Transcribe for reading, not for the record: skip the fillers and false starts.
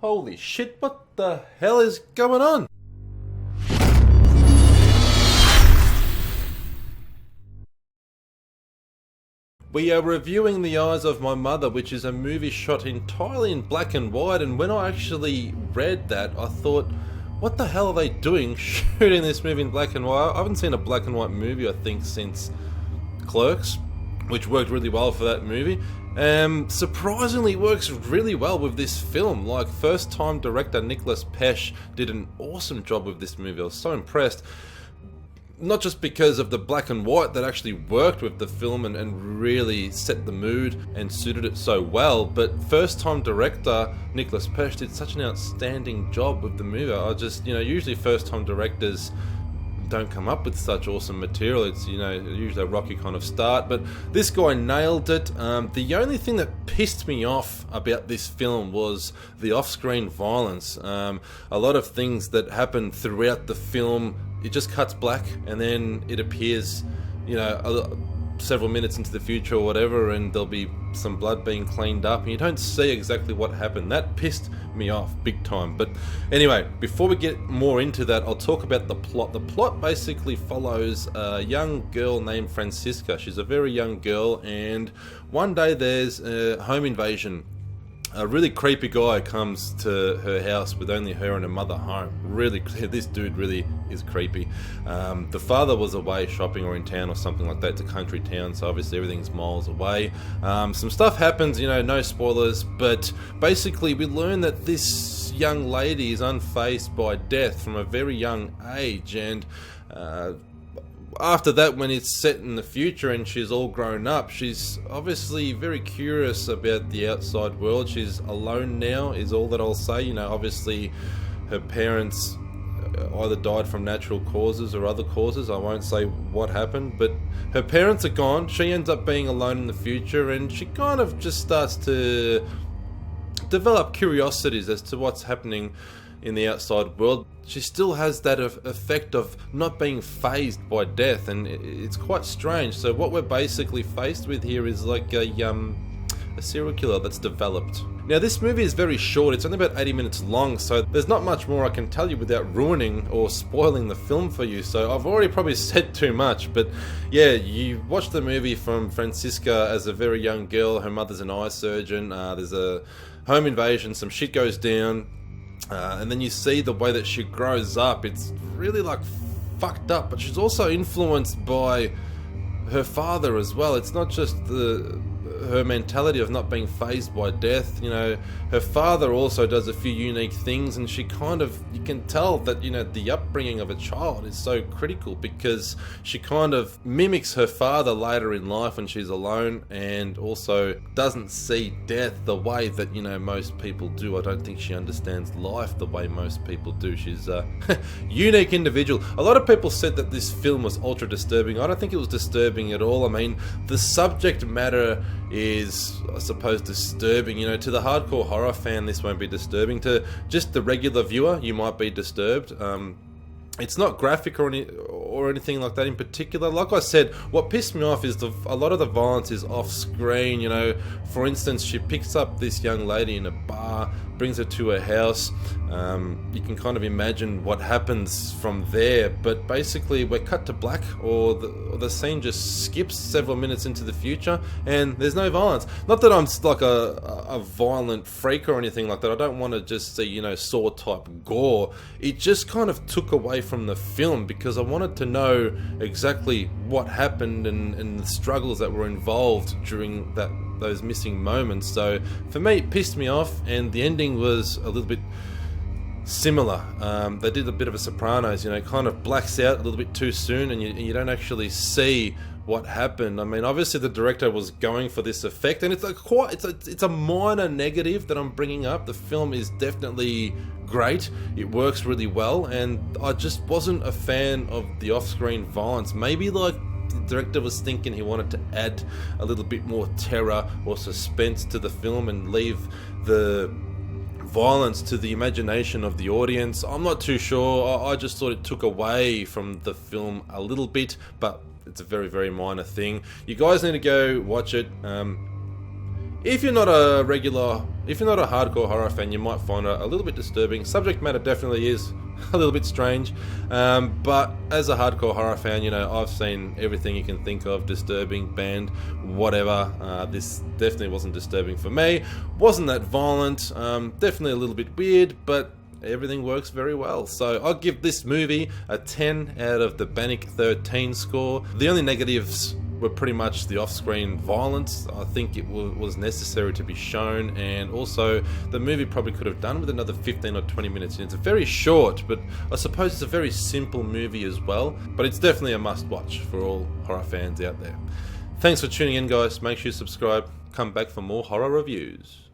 Holy shit, what the hell is going on? We are reviewing The Eyes of My Mother, which is a movie shot entirely in black and white, and when I actually read that, I thought, what the hell are they doing shooting this movie in black and white? I haven't seen a black and white movie, I think, since Clerks, which worked really well for that movie. Surprisingly works really well with this film. Like, first time director Nicolas Pesce did an awesome job with this movie. I was so impressed. Not just because of the black and white that actually worked with the film and really set the mood and suited it so well, but first time director Nicolas Pesce did such an outstanding job with the movie. I just, usually first time directors don't come up with such awesome material. It's, usually a rocky kind of start, but this guy nailed it. The only thing that pissed me off about this film was the off-screen violence. A lot of things that happen throughout the film, it just cuts black and then it appears, several minutes into the future or whatever, and there'll be some blood being cleaned up and you don't see exactly what happened. That pissed me off big time. But anyway, before we get more into that, I'll talk about the plot. The plot basically follows a young girl named Francisca. She's a very young girl, and one day there's a home invasion. A really creepy guy comes to her house with only her and her mother home. Really, this dude really is creepy. The father was away shopping or in town or something like that. It's a country town, so obviously everything's miles away. Some stuff happens, no spoilers, but basically we learn that this young lady is unfazed by death from a very young age, and after that, when it's set in the future and she's all grown up, she's obviously very curious about the outside world. She's alone now, is all that I'll say. Obviously her parents either died from natural causes or other causes. I won't say what happened, but her parents are gone. She ends up being alone in the future, and she kind of just starts to develop curiosities as to what's happening in the outside world. She still has that effect of not being fazed by death, and it's quite strange. So what we're basically faced with here is like a serial killer that's developed. Now, this movie is very short. It's only about 80 minutes long, so there's not much more I can tell you without ruining or spoiling the film for you. So I've already probably said too much, but yeah, you watch the movie from Francisca as a very young girl. Her mother's an eye surgeon. There's a home invasion. Some shit goes down. And then you see the way that she grows up. It's really fucked up, but she's also influenced by her father as well. It's not just her mentality of not being fazed by death. Her father also does a few unique things, and she you can tell that the upbringing of a child is so critical, because she kind of mimics her father later in life when she's alone, and also doesn't see death the way that most people do. I don't think she understands life the way most people do. She's a unique individual. A lot of people said that this film was ultra disturbing. I don't think it was disturbing at all. I mean, the subject matter is, I suppose, disturbing. To the hardcore horror fan, this won't be disturbing. To just the regular viewer, you might be disturbed. It's not graphic or anything like that in particular. Like I said, what pissed me off is a lot of the violence is off screen. For instance, she picks up this young lady in a bar, brings her to her house. You can kind of imagine what happens from there, but basically we're cut to black, or the scene just skips several minutes into the future, and there's no violence. Not that I'm like a violent freak or anything like that. I don't want to just see Saw type gore. It just kind of took away from the film, because I wanted to know exactly what happened and the struggles that were involved during those missing moments. So for me, it pissed me off, and the ending was a little bit similar. They did a bit of a Sopranos, kind of blacks out a little bit too soon, and you don't actually see what happened. I mean, obviously the director was going for this effect, and it's a minor negative that I'm bringing up. The film is definitely great. It works really well, and I just wasn't a fan of the off-screen violence. Maybe the director was thinking he wanted to add a little bit more terror or suspense to the film and leave the violence to the imagination of the audience. I'm not too sure. I just thought it took away from the film a little bit, but it's a very, very minor thing. You guys need to go watch it. If you're not a hardcore horror fan, you might find it a little bit disturbing. Subject matter definitely is a little bit strange, but as a hardcore horror fan, you know, I've seen everything you can think of, disturbing, banned, whatever. This definitely wasn't disturbing for me. Wasn't that violent, definitely a little bit weird, but everything works very well. So I'll give this movie a 10 out of the Bannock 13 score. The only negatives were pretty much the off-screen violence. I think it was necessary to be shown, and also the movie probably could have done with another 15 or 20 minutes. It's very short, but I suppose it's a very simple movie as well, but it's definitely a must-watch for all horror fans out there. Thanks for tuning in, guys. Make sure you subscribe. Come back for more horror reviews.